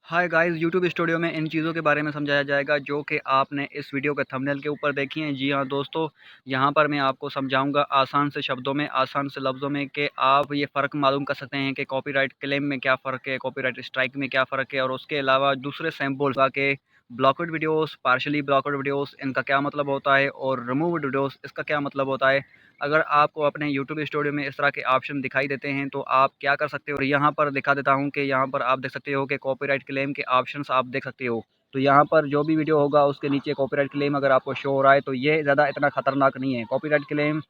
Hi guys, YouTube studio में इन चीज़ों के बारे में समझाया जाएगा जो कि आपने इस वीडियो के थंबनेल के ऊपर देखी हैं। जी हाँ दोस्तों, यहाँ पर मैं आपको समझाऊंगा आसान से शब्दों में, आसान से लफ्ज़ों में कि आप ये फ़र्क मालूम कर सकते हैं कि कॉपीराइट क्लेम में क्या फ़र्क है, कॉपीराइट स्ट्राइक में क्या फ़र्क है और उसके अलावा दूसरे सैम्पल्स के blockade videos, partially blockade videos, इनका क्या मतलब होता है और रिमूव्ड वीडियोस, इसका क्या मतलब होता है। अगर आपको अपने यूट्यूब स्टूडियो में इस तरह के ऑप्शन दिखाई देते हैं तो आप क्या कर सकते हो। यहाँ पर दिखा देता हूँ कि यहाँ पर आप देख सकते हो कि कॉपीराइट क्लेम के ऑप्शंस आप देख सकते हो। तो यहाँ पर जो भी वीडियो होगा उसके नीचे कॉपीराइट क्लेम अगर आपको शो हो रहा है तो ये ज़्यादा इतना खतरनाक नहीं है। कॉपीराइट क्लेम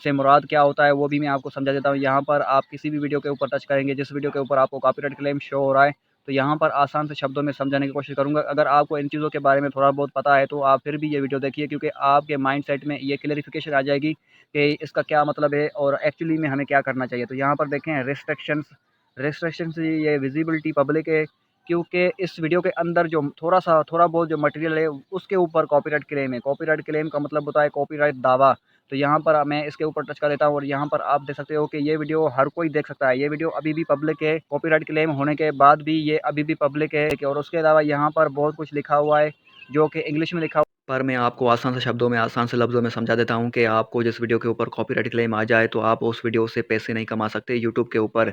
से मुराद क्या होता है वो भी मैं आपको समझा देता हूँ। यहाँ पर आप किसी भी वीडियो के ऊपर टच करेंगे, जिस वीडियो के ऊपर आपको कॉपीराइट क्लेम शो हो रहा है, तो यहाँ पर आसान से शब्दों में समझाने की कोशिश करूँगा। अगर आपको इन चीज़ों के बारे में थोड़ा बहुत पता है तो आप फिर भी ये वीडियो देखिए, क्योंकि आपके माइंडसेट में ये क्लैरिफिकेशन आ जाएगी कि इसका क्या मतलब है और एक्चुअली में हमें क्या करना चाहिए। तो यहाँ पर देखें रिस्ट्रिक्शंस ये विजिबिलिटी पब्लिक है, क्योंकि इस वीडियो के अंदर जो थोड़ा बहुत जो मटेरियल है उसके ऊपर कॉपीराइट क्लेम है। कॉपीराइट क्लेम का मतलब होता है कॉपीराइट दावा। तो यहाँ पर मैं इसके ऊपर टच कर देता हूँ और यहाँ पर आप देख सकते हो कि ये वीडियो हर कोई देख सकता है। ये वीडियो अभी भी पब्लिक है, कॉपीराइट क्लेम होने के बाद भी ये अभी भी पब्लिक है। और उसके अलावा यहाँ पर बहुत कुछ लिखा हुआ है जो कि इंग्लिश में लिखा पर मैं आपको आसान से शब्दों में, आसान से लफ्ज़ों में समझा देता हूँ कि आपको जिस वीडियो के ऊपर कॉपीराइट क्लेम आ जाए तो आप उस वीडियो से पैसे नहीं कमा सकते यूट्यूब के ऊपर।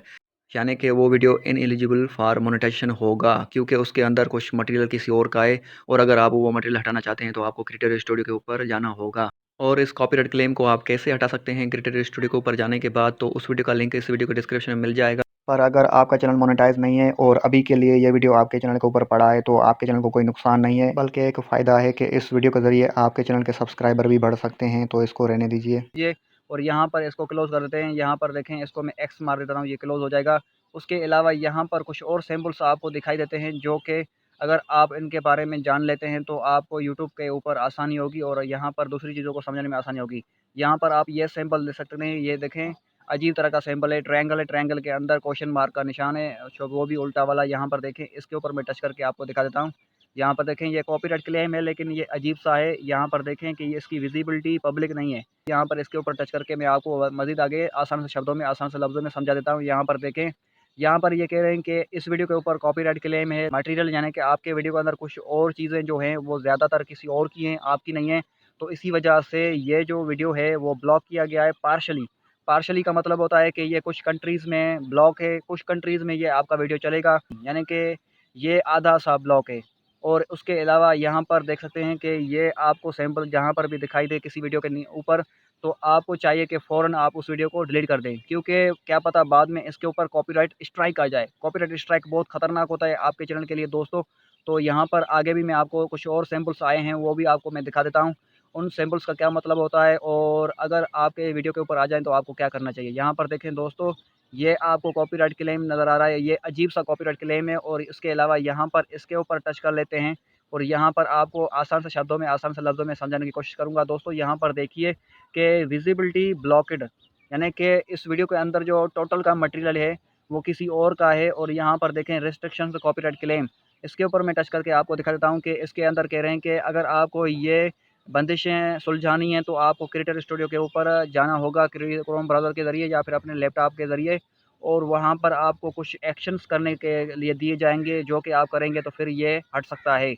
यानी कि वो वीडियो इनएलिजिबल फॉर मोनेटाइजेशन होगा, क्योंकि उसके अंदर कुछ मटेरियल किसी और का है और अगर आप वो मटेरियल हटाना चाहते हैं तो आपको क्रिएटर स्टूडियो के ऊपर जाना होगा। और इस कॉपीराइट क्लेम को आप कैसे हटा सकते हैं क्रिएटर स्टूडियो के ऊपर जाने के बाद, तो उस वीडियो का लिंक इस वीडियो के डिस्क्रिप्शन में मिल जाएगा। पर अगर आपका चैनल मोनेटाइज नहीं है और अभी के लिए ये वीडियो आपके चैनल के ऊपर पड़ा है तो आपके चैनल को कोई नुकसान नहीं है, बल्कि एक फ़ायदा है कि इस वीडियो के ज़रिए आपके चैनल के सब्सक्राइबर भी बढ़ सकते हैं, तो इसको रहने दीजिए ये। और यहाँ पर इसको क्लोज़ कर देते हैं। यहाँ पर देखें, इसको मैं एक्स मार देता हूँ, ये क्लोज़ हो जाएगा। उसके अलावा यहाँ पर कुछ और सैम्पल्स आपको दिखाई देते हैं जो कि अगर आप इनके बारे में जान लेते हैं तो आपको यूट्यूब के ऊपर आसानी होगी और यहाँ पर दूसरी चीज़ों को समझने में आसानी होगी। यहाँ पर आप ये सैंपल देख सकते हैं, ये देखें, अजीब तरह का सैंपल है, ट्रायंगल है, ट्रायंगल के अंदर क्वेश्चन मार्क का निशान है, जो वो भी उल्टा वाला। यहाँ पर देखें, इसके ऊपर मैं टच करके आपको दिखा देता हूँ। यहाँ पर देखें, ये कॉपीराइट क्लेम है लेकिन ये अजीब सा है। यहाँ पर देखें कि ये इसकी विजिबिलिटी पब्लिक नहीं है। यहाँ पर इसके ऊपर टच करके मैं आपको मज़ीद आगे आसान से शब्दों में, आसान से लफ्ज़ों में समझा देता हूँ। यहाँ पर देखें, यहाँ पर ये कह रहे हैं कि इस वीडियो के ऊपर कॉपीराइट क्लेम है मटेरियल, यानी कि आपके वीडियो के अंदर कुछ और चीज़ें जो हैं वो ज़्यादातर किसी और की हैं, आपकी नहीं है। तो इसी वजह से ये जो वीडियो है वो ब्लॉक किया गया है पार्शली। पार्शली का मतलब होता है कि ये कुछ कंट्रीज़ में ब्लॉक है, कुछ कंट्रीज़ में ये आपका वीडियो चलेगा, यानी कि ये आधा सा ब्लॉक है। और उसके अलावा यहाँ पर देख सकते हैं कि ये आपको सैंपल जहाँ पर भी दिखाई दे किसी वीडियो के ऊपर, तो आपको चाहिए कि फ़ौरन आप उस वीडियो को डिलीट कर दें, क्योंकि क्या पता बाद में इसके ऊपर कॉपीराइट स्ट्राइक आ जाए। कॉपीराइट स्ट्राइक बहुत ख़तरनाक होता है आपके चैनल के लिए दोस्तों। तो यहाँ पर आगे भी मैं आपको कुछ और सैंपल्स आए हैं, वो भी आपको मैं दिखा देता हूँ। उन सैंपल्स का क्या मतलब होता है और अगर आपके वीडियो के ऊपर आ जाएँ तो आपको क्या करना चाहिए। यहाँ पर देखें दोस्तों, ये आपको कॉपीराइट क्लेम नज़र आ रहा है, ये अजीब सा कॉपीराइट क्लेम है। और इसके अलावा यहाँ पर इसके ऊपर टच कर लेते हैं और यहाँ पर आपको आसान से शब्दों में, आसान से लफ्ज़ों में समझाने की कोशिश करूँगा दोस्तों। यहाँ पर देखिए कि विजिबिलिटी ब्लॉकेड, यानी कि इस वीडियो के अंदर जो टोटल का मटेरियल है वो किसी और का है। और यहाँ पर देखें रिस्ट्रिक्शंस कॉपीराइट क्लेम, इसके ऊपर मैं टच करके आपको दिखा देता हूँ कि इसके अंदर कह रहे हैं कि अगर आपको ये बंदिशें सुलझानी हैं तो आपको क्रिएटर स्टूडियो के ऊपर जाना होगा, क्रोम ब्राउज़र के ज़रिए या फिर अपने लैपटॉप के ज़रिए, और वहाँ पर आपको कुछ एक्शंस करने के लिए दिए जाएँगे जो कि आप करेंगे तो फिर ये हट सकता है।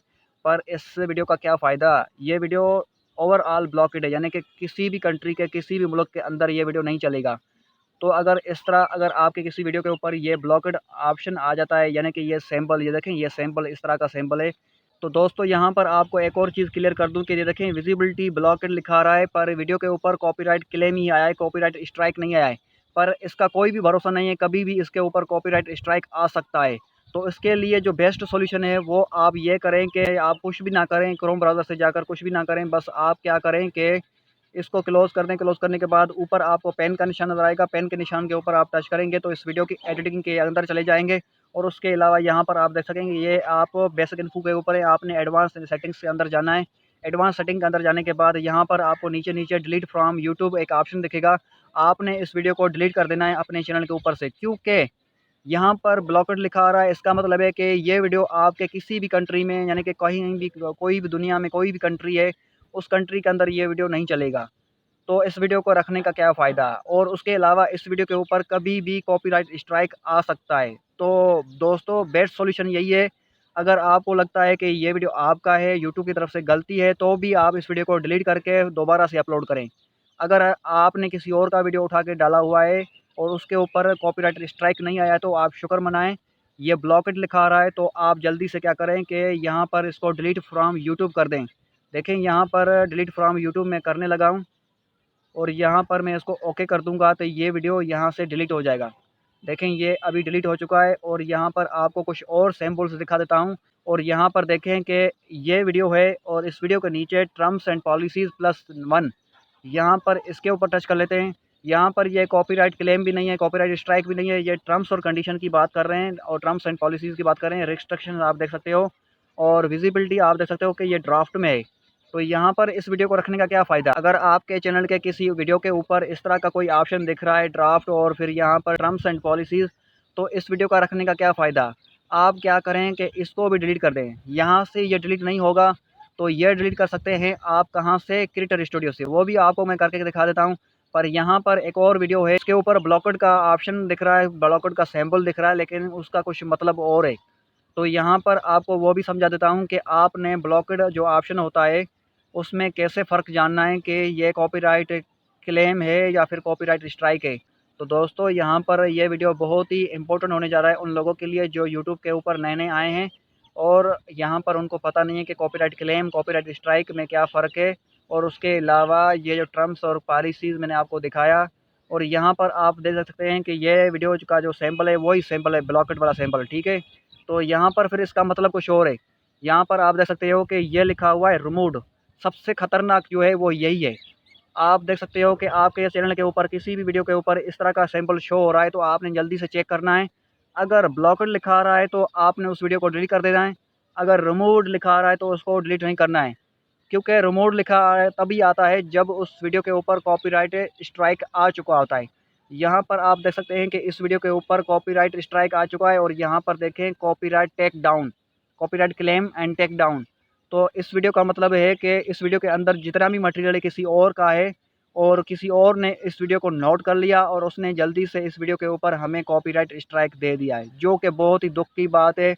पर इस वीडियो का क्या फ़ायदा, ये वीडियो ओवरऑल ब्लॉकेड है, यानी कि किसी भी कंट्री के, किसी भी मुल्क के अंदर ये वीडियो नहीं चलेगा। तो अगर इस तरह अगर आपके किसी वीडियो के ऊपर ये ब्लॉकेड ऑप्शन आ जाता है, यानी कि ये सैंपल, ये देखें, ये सैंपल इस तरह का सैंपल है। तो दोस्तों यहाँ पर आपको एक और चीज़ क्लियर कर दूँ कि ये देखें, विजिबिलिटी ब्लॉकेड लिखा आ रहा है पर वीडियो के ऊपर कॉपीराइट क्लेम ही आया है, कॉपीराइट स्ट्राइक नहीं आया है। पर इसका कोई भी भरोसा नहीं है, कभी भी इसके ऊपर कॉपीराइट स्ट्राइक आ सकता है। तो इसके लिए जो बेस्ट सॉल्यूशन है वो आप ये करें कि आप कुछ भी ना करें, क्रोम ब्राउज़र से जाकर कुछ भी ना करें, बस आप क्या करें कि इसको क्लोज़ कर दें। क्लोज़ करने के बाद ऊपर आपको पेन का निशान नज़र आएगा, पेन के निशान के ऊपर आप टच करेंगे तो इस वीडियो की एडिटिंग के अंदर चले जाएँगे। और उसके अलावा यहाँ पर आप देख सकेंगे, ये आप बेसिक इन्फो के ऊपर है, आपने एडवांस सेटिंग्स के अंदर जाना है। एडवांस सेटिंग के अंदर जाने के बाद यहाँ पर आपको नीचे डिलीट फ्रॉम यूट्यूब एक ऑप्शन दिखेगा। आपने इस वीडियो को डिलीट कर देना है अपने चैनल के ऊपर से, क्योंकि यहाँ पर ब्लॉकेड लिखा आ रहा है। इसका मतलब है कि ये वीडियो आपके किसी भी कंट्री में, यानी कि कहीं भी, कोई भी दुनिया में कोई भी कंट्री है, उस कंट्री के अंदर ये वीडियो नहीं चलेगा। तो इस वीडियो को रखने का क्या फ़ायदा? और उसके अलावा इस वीडियो के ऊपर कभी भी कॉपीराइट स्ट्राइक आ सकता है। तो दोस्तों बेस्ट सॉल्यूशन यही है, अगर आपको लगता है कि ये वीडियो आपका है, यूट्यूब की तरफ से गलती है, तो भी आप इस वीडियो को डिलीट करके दोबारा से अपलोड करें। अगर आपने किसी और का वीडियो उठा के डाला हुआ है और उसके ऊपर कॉपीराइट स्ट्राइक नहीं आया, तो आप शुक्र मनाएँ। ये ब्लॉकेड लिखा आ रहा है, तो आप जल्दी से क्या करें कि यहाँ पर इसको डिलीट फ्रॉम यूट्यूब कर दें। देखें यहाँ पर डिलीट फ्रॉम यूट्यूब मैं करने लगा हूँ और यहाँ पर मैं इसको ओके कर दूँगा, तो ये वीडियो यहाँ से डिलीट हो जाएगा। देखें ये अभी डिलीट हो चुका है और यहाँ पर आपको कुछ और सैंपल्स दिखा देता हूँ। और यहाँ पर देखें कि ये वीडियो है और इस वीडियो के नीचे टर्म्स एंड पॉलिसीज़ +1, यहाँ पर इसके ऊपर टच कर लेते हैं। यहाँ पर ये कॉपीराइट क्लेम भी नहीं है, कॉपीराइट स्ट्राइक भी नहीं है, ये टर्म्स और कंडीशन की बात कर रहे हैं और टर्म्स एंड पॉलिसीज़ की बात कर रहे हैं। रिस्ट्रिक्शन आप देख सकते हो और विजिबिलिटी आप देख सकते हो कि ये ड्राफ्ट में है। तो यहाँ पर इस वीडियो को रखने का क्या फ़ायदा? अगर आपके चैनल के किसी वीडियो के ऊपर इस तरह का कोई ऑप्शन दिख रहा है ड्राफ्ट और फिर यहाँ पर टर्म्स एंड पॉलिसीज़, तो इस वीडियो का रखने का क्या फ़ायदा? आप क्या करें कि इसको भी डिलीट कर दें। यहाँ से ये डिलीट नहीं होगा, तो ये डिलीट कर सकते हैं आप कहाँ से? क्रिएटर स्टूडियो से। वो भी आपको मैं करके दिखा देता हूँ। पर यहाँ पर एक और वीडियो है, इसके ऊपर ब्लॉकेड का ऑप्शन दिख रहा है, ब्लॉकेड का सैंपल दिख रहा है, लेकिन उसका कुछ मतलब और है। तो यहाँ पर आपको वो भी समझा देता हूँ कि आपने ब्लॉकेड जो ऑप्शन होता है, उसमें कैसे फ़र्क जानना है कि ये कॉपीराइट क्लेम है या फिर कॉपीराइट स्ट्राइक है। तो दोस्तों यहाँ पर ये वीडियो बहुत ही इम्पोर्टेंट होने जा रहा है उन लोगों के लिए जो यूट्यूब के ऊपर नए-नए आए हैं और यहाँ पर उनको पता नहीं है कि कॉपीराइट क्लेम, कॉपीराइट स्ट्राइक में क्या फ़र्क है। और उसके अलावा ये जो टर्म्स और पॉलिसीज़ मैंने आपको दिखाया और यहाँ पर आप देख सकते हैं कि ये वीडियो का जो सैंपल है वही सैंपल है, ब्लॉकेड वाला सैंपल, ठीक है। तो यहाँ पर फिर इसका मतलब कुछ और है। यहाँ पर आप देख सकते हो कि ये लिखा हुआ है रिमूव्ड। सबसे ख़तरनाक जो है वो यही है। आप देख सकते हो कि आपके चैनल के ऊपर किसी भी वीडियो के ऊपर इस तरह का सैंपल शो हो रहा है, तो आपने जल्दी से चेक करना है। अगर ब्लॉकेड लिखा आ रहा है तो आपने उस वीडियो को डिलीट कर देना है। अगर रिमूव्ड लिखा आ रहा है तो उसको डिलीट नहीं करना है, क्योंकि रिमूव्ड लिखा तभी आता है जब उस वीडियो के ऊपर कॉपीराइट स्ट्राइक आ चुका होता है। यहाँ पर आप देख सकते हैं कि इस वीडियो के ऊपर कॉपीराइट स्ट्राइक आ चुका है और यहाँ पर देखें copyright take down, copyright claim and take down. तो इस वीडियो का मतलब है कि इस वीडियो के अंदर जितना भी मटेरियल किसी और का है और किसी और ने इस वीडियो को नोट कर लिया और उसने जल्दी से इस वीडियो के ऊपर हमें कॉपीराइट स्ट्राइक दे दिया है, जो कि बहुत ही दुख की बात है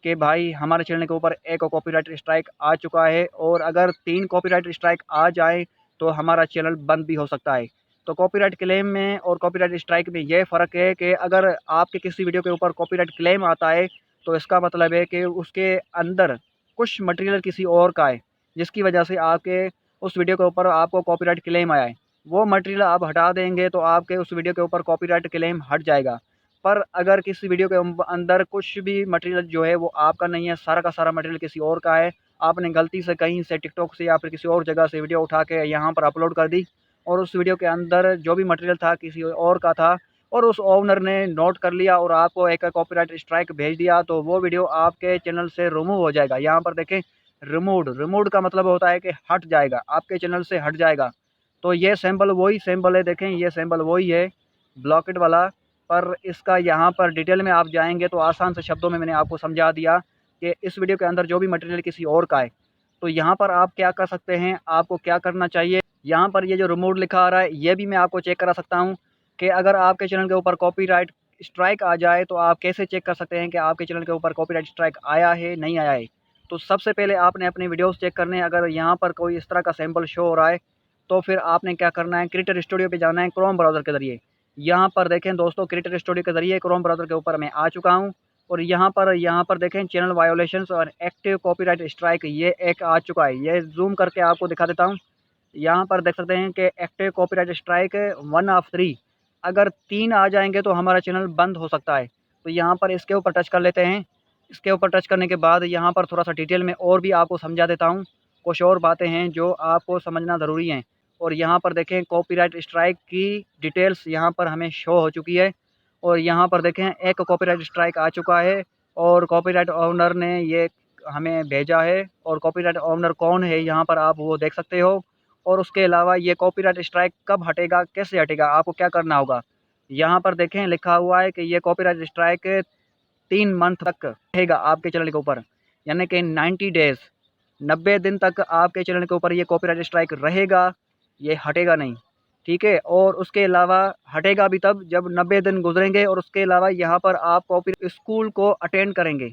कि भाई हमारे चैनल के ऊपर एक कॉपीराइट स्ट्राइक आ चुका है और अगर 3 कॉपीराइट स्ट्राइक आ जाए तो हमारा चैनल बंद भी हो सकता है। तो कॉपीराइट क्लेम में और कॉपीराइट स्ट्राइक में ये फ़र्क है कि अगर आपके किसी वीडियो के ऊपर कॉपीराइट क्लेम आता है, तो इसका मतलब है कि उसके अंदर कुछ मटेरियल किसी और का है, जिसकी वजह से आपके उस वीडियो के ऊपर आपको कॉपीराइट क्लेम आया है। वो मटेरियल आप हटा देंगे तो आपके उस वीडियो के ऊपर कॉपीराइट क्लेम हट जाएगा। पर अगर किसी वीडियो के अंदर कुछ भी मटेरियल जो है वो आपका नहीं है, सारा का सारा मटेरियल किसी और का है, आपने गलती से कहीं से टिकटॉक से या फिर किसी और जगह से वीडियो उठा के यहाँ पर अपलोड कर दी और उस वीडियो के अंदर जो भी मटेरियल था किसी और का था और उस ओनर ने नोट कर लिया और आपको एक कॉपीराइट स्ट्राइक भेज दिया, तो वो वीडियो आपके चैनल से रिमूव हो जाएगा। यहाँ पर देखें रिमूव्ड, रिमूव्ड का मतलब होता है कि हट जाएगा, आपके चैनल से हट जाएगा। तो ये सैंपल वही सैंपल है, देखें ये सैंपल वही है ब्लॉकेड वाला। पर इसका यहाँ पर डिटेल में आप जाएँगे तो आसान से शब्दों में मैंने आपको समझा दिया कि इस वीडियो के अंदर जो भी मटेरियल किसी और का है। तो यहाँ पर आप क्या कर सकते हैं, आपको क्या करना चाहिए, यहाँ पर ये जो रिमूव्ड लिखा आ रहा है ये भी मैं आपको चेक करा सकता हूँ कि अगर आपके चैनल के ऊपर कॉपीराइट स्ट्राइक आ जाए तो आप कैसे चेक कर सकते हैं कि आपके चैनल के ऊपर कॉपीराइट स्ट्राइक आया है, नहीं आया है। तो सबसे पहले आपने अपने वीडियोज़ चेक करने हैं। अगर यहाँ पर कोई इस तरह का सैंपल शो हो रहा है तो फिर आपने क्या करना है, क्रिएटर स्टूडियो पे जाना है क्रोम ब्राउज़र के ज़रिए। यहाँ पर देखें दोस्तों, क्रिएटर स्टूडियो के ज़रिए क्रोम ब्राउज़र के ऊपर मैं आ चुका हूँ और यहाँ पर देखें चैनल वायोलेशंस और एक्टिव कॉपीराइट स्ट्राइक, ये एक आ चुका है। ये ज़ूम करके आपको दिखा देता हूँ। यहाँ पर देख सकते हैं कि एक्टिव कॉपीराइट स्ट्राइक 1 ऑफ 3, अगर 3 आ जाएँगे तो हमारा चैनल बंद हो सकता है। तो यहाँ पर इसके ऊपर टच कर लेते हैं। इसके ऊपर टच करने के बाद यहाँ पर थोड़ा-सा डिटेल में और भी आपको समझा देता हूँ। कुछ और बातें हैं जो आपको समझना ज़रूरी हैं। और यहाँ पर देखें कॉपीराइट स्ट्राइक की डिटेल्स यहाँ पर हमें शो हो चुकी है और यहाँ पर देखें एक कॉपीराइट स्ट्राइक आ चुका है और कॉपीराइट ओनर ने ये हमें भेजा है और कॉपीराइट ओनर कौन है यहाँ पर आप वो देख सकते हो। और उसके अलावा ये कॉपीराइट स्ट्राइक कब हटेगा, कैसे हटेगा, आपको क्या करना होगा। यहाँ पर देखें लिखा हुआ है कि ये कॉपीराइट स्ट्राइक 3 मंथ तक रहेगा आपके चैनल के ऊपर, यानी कि 90 डेज़, 90 दिन तक आपके चैनल के ऊपर ये कॉपीराइट स्ट्राइक रहेगा, ये हटेगा नहीं, ठीक है। और उसके अलावा हटेगा भी तब जब 90 दिन गुजरेंगे और उसके अलावा यहाँ पर आप कॉपी स्कूल को अटेंड करेंगे,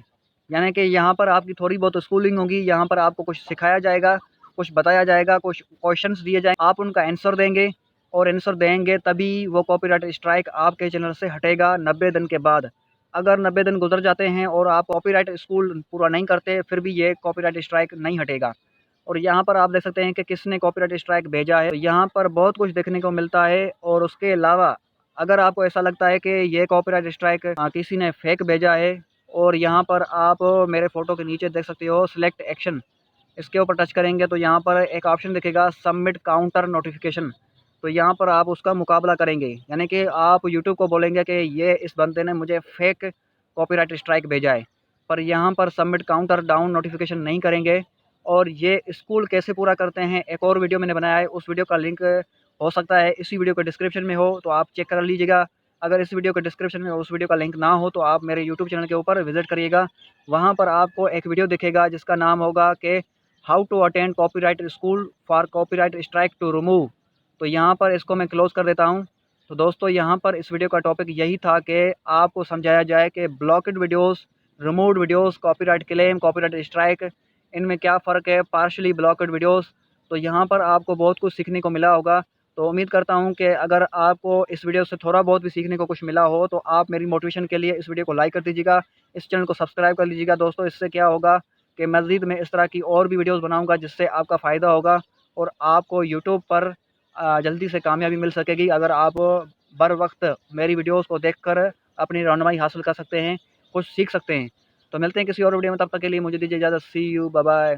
यानी कि यहाँ पर आपकी थोड़ी बहुत स्कूलिंग होगी, यहाँ पर आपको कुछ सिखाया जाएगा, कुछ बताया जाएगा, कुछ क्वेश्चंस दिए जाएंगे, आप उनका आंसर देंगे और आंसर देंगे तभी वो कॉपीराइट स्ट्राइक आपके चैनल से हटेगा 90 दिन के बाद। अगर 90 दिन गुजर जाते हैं और आप कॉपीराइट स्कूल पूरा नहीं करते, फिर भी ये कॉपीराइट स्ट्राइक नहीं हटेगा। और यहाँ पर आप देख सकते हैं कि किसने कॉपीराइट स्ट्राइक भेजा है। तो यहाँ पर बहुत कुछ देखने को मिलता है। और उसके अलावा अगर आपको ऐसा लगता है कि ये कॉपीराइट स्ट्राइक किसी ने फेक भेजा है, और यहाँ पर आप मेरे फ़ोटो के नीचे देख सकते हो सिलेक्ट एक्शन, इसके ऊपर टच करेंगे तो यहाँ पर एक ऑप्शन दिखेगा सबमिट काउंटर नोटिफिकेशन। तो यहाँ पर आप उसका मुकाबला करेंगे, यानी कि आप यूट्यूब को बोलेंगे कि ये इस बंदे ने मुझे फेक कॉपीराइट स्ट्राइक भेजा है। पर यहाँ पर सबमिट काउंटर डाउन नोटिफिकेशन नहीं करेंगे। और ये स्कूल कैसे पूरा करते हैं एक और वीडियो मैंने बनाया है, उस वीडियो का लिंक हो सकता है इसी वीडियो के डिस्क्रिप्शन में हो, तो आप चेक कर लीजिएगा। अगर इस वीडियो के डिस्क्रिप्शन में उस वीडियो का लिंक ना हो तो आप मेरे यूट्यूब चैनल के ऊपर विजिट करिएगा। वहाँ पर आपको एक वीडियो दिखेगा जिसका नाम होगा कि how to attend copyright school for copyright strike to remove. तो यहाँ पर इसको मैं क्लोज़ कर देता हूँ। तो दोस्तों यहाँ पर इस वीडियो का टॉपिक यही था कि आपको समझाया जाए कि blocked videos, removed videos, copyright claim, copyright strike, इनमें क्या फ़र्क है, पार्शियली ब्लॉक्ड वीडियोस। तो यहाँ पर आपको बहुत कुछ सीखने को मिला होगा। तो उम्मीद करता हूँ कि अगर आपको इस वीडियो से थोड़ा बहुत भी सीखने को कुछ मिला हो तो आप मेरी मोटिवेशन के लिए इस वीडियो को लाइक कर दीजिएगा, इस चैनल को सब्सक्राइब कर लीजिएगा दोस्तों। इससे क्या होगा कि मज़ीद मैं इस तरह की और भी वीडियोस बनाऊंगा जिससे आपका फ़ायदा होगा और आपको यूट्यूब पर जल्दी से कामयाबी मिल सकेगी। अगर आप बर वक्त मेरी वीडियोस को देखकर अपनी रहनुमाई हासिल कर सकते हैं, कुछ सीख सकते हैं। तो मिलते हैं किसी और वीडियो में, तब तक के लिए मुझे दीजिए इजाज़त। सी यू, बाय बाय।